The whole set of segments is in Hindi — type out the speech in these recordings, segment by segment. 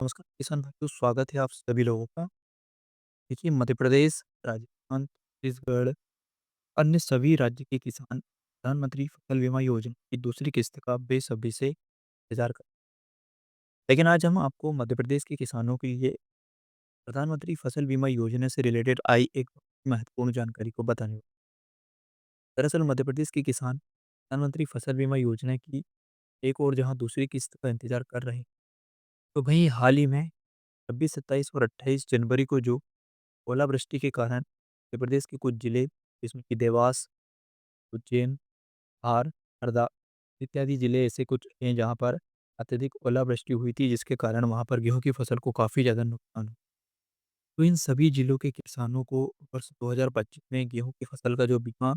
नमस्कार किसान भाइयों, स्वागत है आप सभी लोगों का। देखिए मध्य प्रदेश, राजस्थान, छत्तीसगढ़, अन्य सभी राज्य के किसान प्रधानमंत्री फसल बीमा योजना की दूसरी किस्त का बेसब्री से इंतजार कर। लेकिन आज हम आपको मध्य प्रदेश के किसानों के लिए प्रधानमंत्री फसल बीमा योजना से रिलेटेड आई एक महत्वपूर्ण जानकारी को बताने वाले। दरअसल मध्य प्रदेश के किसान प्रधानमंत्री फसल बीमा योजना की एक और जहां दूसरी किस्त का इंतजार कर रहे हैं, तो वहीं हाल ही में 26, 27 और 28 जनवरी को जो ओलावृष्टि के कारण मध्य प्रदेश के कुछ जिले जिसमें कि देवास, उज्जैन, धार, हरदा इत्यादि जिले ऐसे कुछ हैं जहाँ पर अत्यधिक ओलावृष्टि हुई थी, जिसके कारण वहाँ पर गेहूँ की फसल को काफ़ी ज़्यादा नुकसान हुआ। तो इन सभी जिलों के किसानों को वर्ष 2025 में गेहूँ की फसल का जो बीमा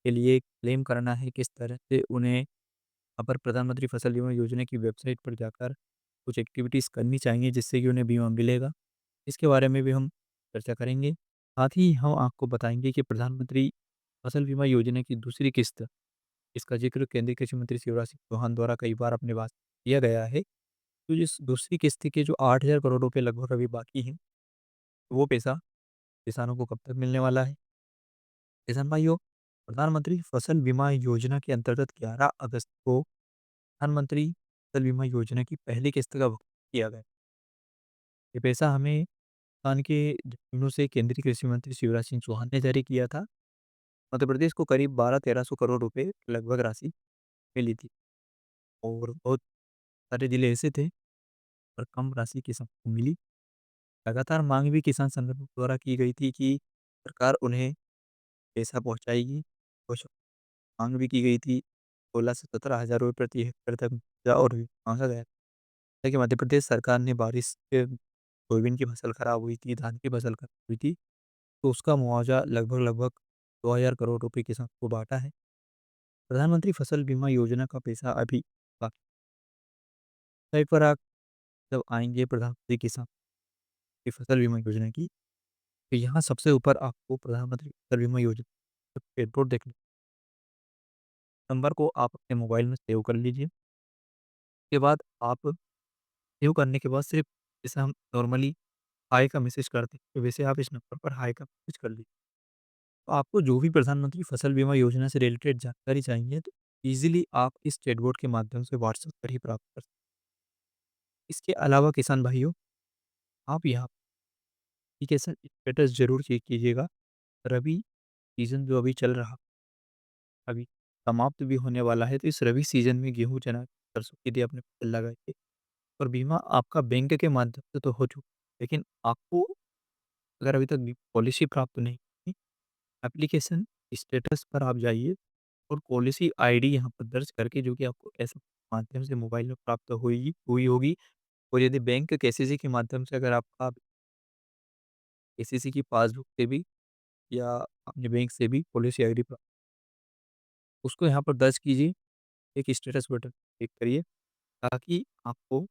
के लिए क्लेम करना है, किस तरह से उन्हें यहाँ पर प्रधानमंत्री फसल बीमा योजना की वेबसाइट पर जाकर कुछ एक्टिविटीज़ करनी चाहिए जिससे कि उन्हें बीमा मिलेगा। इसके बारे में भी हम चर्चा करेंगे। साथ ही हम आपको बताएँगे कि प्रधानमंत्री फसल बीमा योजना की दूसरी किस्त, इसका ज़िक्र केंद्रीय कृषि मंत्री शिवराज सिंह चौहान द्वारा कई बार अपने भाषण में किया गया है। तो इस दूसरी किस्त के जो 8,000 करोड़ रुपए लगभग अभी बाकी हैं, वो पैसा किसानों को कब तक मिलने वाला है? किसान भाइयों, प्रधानमंत्री फसल बीमा योजना के अंतर्गत 11 अगस्त को प्रधानमंत्री फसल बीमा योजना की पहली किस्त का भुगतान किया गया। ये पैसा हमें किसान के जमीनों से केंद्रीय कृषि मंत्री शिवराज सिंह चौहान ने जारी किया था। मध्य प्रदेश को करीब 12-1300 करोड़ रुपए लगभग राशि मिली थी और बहुत सारे जिले ऐसे थे पर कम राशि किसानों को मिली। लगातार मांग भी किसान संगठनों द्वारा की गई थी कि सरकार उन्हें पैसा पहुँचाएगी। कुछ मांग भी की गई थी, 16 से 17 हज़ार रुपये प्रति हेक्टेयर तक मुआवजा और भी मांगा गया। लेकिन मध्य प्रदेश सरकार ने बारिश से सोयाबीन की फसल खराब हुई थी, धान की फसल खराब हुई थी, तो उसका मुआवजा लगभग 2,000 करोड़ रुपए किसानों को बाँटा है। प्रधानमंत्री फसल बीमा योजना का पैसा अभी बाकी। साइट पर आप जब आएँगे प्रधानमंत्री किसान की फसल बीमा योजना की, तो यहाँ सबसे ऊपर आपको प्रधानमंत्री फसल बीमा योजना का डैशबोर्ड देखने, नंबर को आप अपने मोबाइल में सेव कर लीजिए। उसके बाद आप सेव करने के बाद सिर्फ़ जैसे हम नॉर्मली हाय का मैसेज करते हैं, तो वैसे आप इस नंबर पर हाय का मैसेज कर लीजिए। तो आपको जो भी प्रधानमंत्री फसल बीमा योजना से रिलेटेड जानकारी चाहिए, तो ईज़िली आप इस चैटबॉट के माध्यम से व्हाट्सएप पर ही प्राप्त कर सकते हैं। इसके अलावा किसान भाइयों, आप यहाँ एप्लीकेशन स्टेटस ज़रूर चेक कीजिएगा। रबी सीज़न जो अभी चल रहा, अभी समाप्त भी होने वाला है, तो इस रबी सीज़न में गेहूँ, चना, सरसों की यदि आपने फसल लगाई है और बीमा आपका बैंक के माध्यम से तो हो चुका, लेकिन आपको अगर अभी तक बी पॉलिसी प्राप्त नहीं हुई, एप्लीकेशन स्टेटस पर आप जाइए और पॉलिसी आईडी यहाँ पर दर्ज करके जो कि आपको एसएमएस के माध्यम से मोबाइल में प्राप्त हुई होगी, और यदि बैंक केसीसी के माध्यम से अगर आपका केसीसी की पासबुक से भी या अपने बैंक से भी पॉलिसी आईडी प्राप्त, उसको यहाँ पर दर्ज कीजिए, एक स्टेटस बटन क्लिक करिए ताकि आपको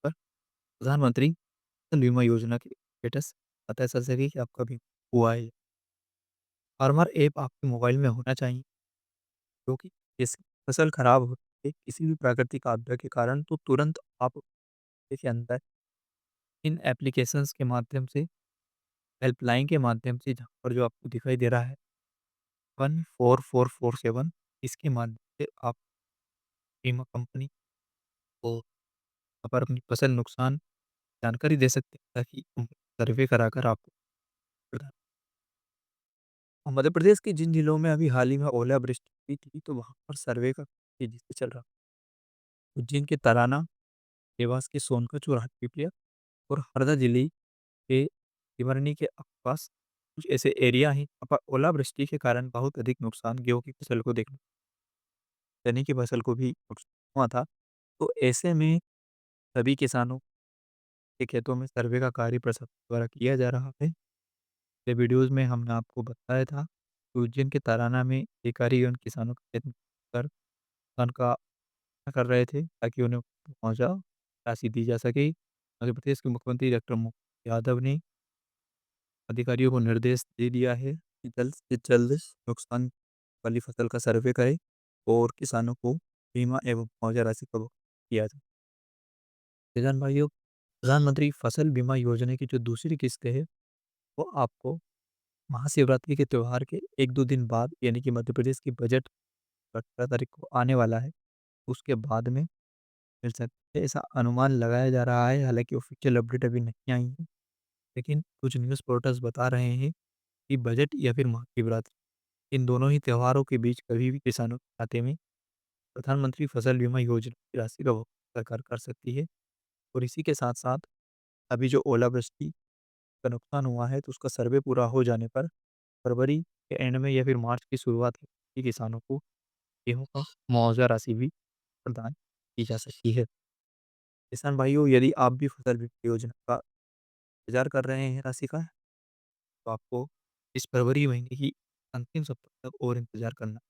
पर प्रधानमंत्री फसल बीमा योजना की स्टेटस पता चल सके कि आपका बीमा हुआ है। फार्मर ऐप आपके मोबाइल में होना चाहिए, क्योंकि जैसे फसल खराब होती है किसी भी प्राकृतिक आपदा के कारण, तो तुरंत आप के अंदर इन एप्लीकेशंस के माध्यम से, हेल्पलाइन के माध्यम से, जहाँ पर जो आपको दिखाई दे रहा है 14447, इसके माध्यम से आप बीमा कंपनी को वहाँ पर अपनी फसल नुकसान जानकारी दे सकते हैं ताकि सर्वे कराकर आपको प्रदान। मध्य प्रदेश के जिन जिलों में अभी हाल ही में ओलावृष्टि हुई थी, तो वहाँ पर सर्वे का तेजी से चल रहा। उज्जैन के तराना, देवास के सोनकच्छ और हरसिद्धि और हरदा जिले के सिमरनी के आसपास कुछ ऐसे एरिया हैं जहाँ पर ओलावृष्टि के कारण बहुत अधिक नुकसान गेहूँ की फसल को देखने, चने की फसल को भी नुकसान हुआ था। तो ऐसे में सभी किसानों के खेतों में सर्वे का कार्य प्रशासन द्वारा किया जा रहा है। ये वीडियोज़ में हमने आपको बताया था कि उज्जैन के तराना में अधिकारी उन किसानों के खेत में कर धान का कर रहे थे ताकि उन्हें मुआवजा राशि दी जा सके। मध्य प्रदेश के मुख्यमंत्री डॉक्टर मोहन यादव ने अधिकारियों को निर्देश दे दिया है कि जल्द से जल्द नुकसान वाली फसल का सर्वे करें और किसानों को बीमा एवं मुआवजा राशि का भुगतान किया जाए। किसान भाइयों, प्रधानमंत्री फसल बीमा योजना की जो दूसरी किस्त है, वो आपको महाशिवरात्रि के त्योहार के 1-2 दिन बाद यानी कि मध्य प्रदेश की बजट 18 तारीख को आने वाला है, उसके बाद में मिल सकती है, ऐसा अनुमान लगाया जा रहा है। हालाँकि ऑफ़िशियल अपडेट अभी नहीं आई है, लेकिन कुछ न्यूज़ पोर्टल्स बता रहे हैं कि बजट या फिर महाशिवरात्रि, इन दोनों ही त्योहारों के बीच कभी भी किसानों के खाते में प्रधानमंत्री फसल बीमा योजना की राशि का भुगतान सरकार कर सकती है। और इसी के साथ-साथ अभी जो ओलावृष्टि का नुकसान हुआ है, तो उसका सर्वे पूरा हो जाने पर फरवरी के एंड में या फिर मार्च की शुरुआत में किसानों को गेहूँ का मुआवजा राशि भी प्रदान की जा सकती है। किसान भाइयों, यदि आप भी फसल बीमा योजना का इंतज़ार कर रहे हैं राशि का, तो आपको इस फरवरी महीने की अंतिम सप्ताह तक और इंतज़ार करना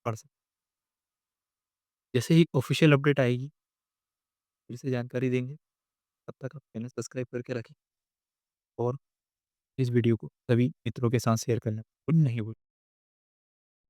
पड़ सकता है। जैसे ही ऑफ़िशियल अपडेट आएगी, फिर से जानकारी देंगे। तब तक आप चैनल सब्सक्राइब करके रखें और इस वीडियो को सभी मित्रों के साथ शेयर करना बिल्कुल नहीं भूलें।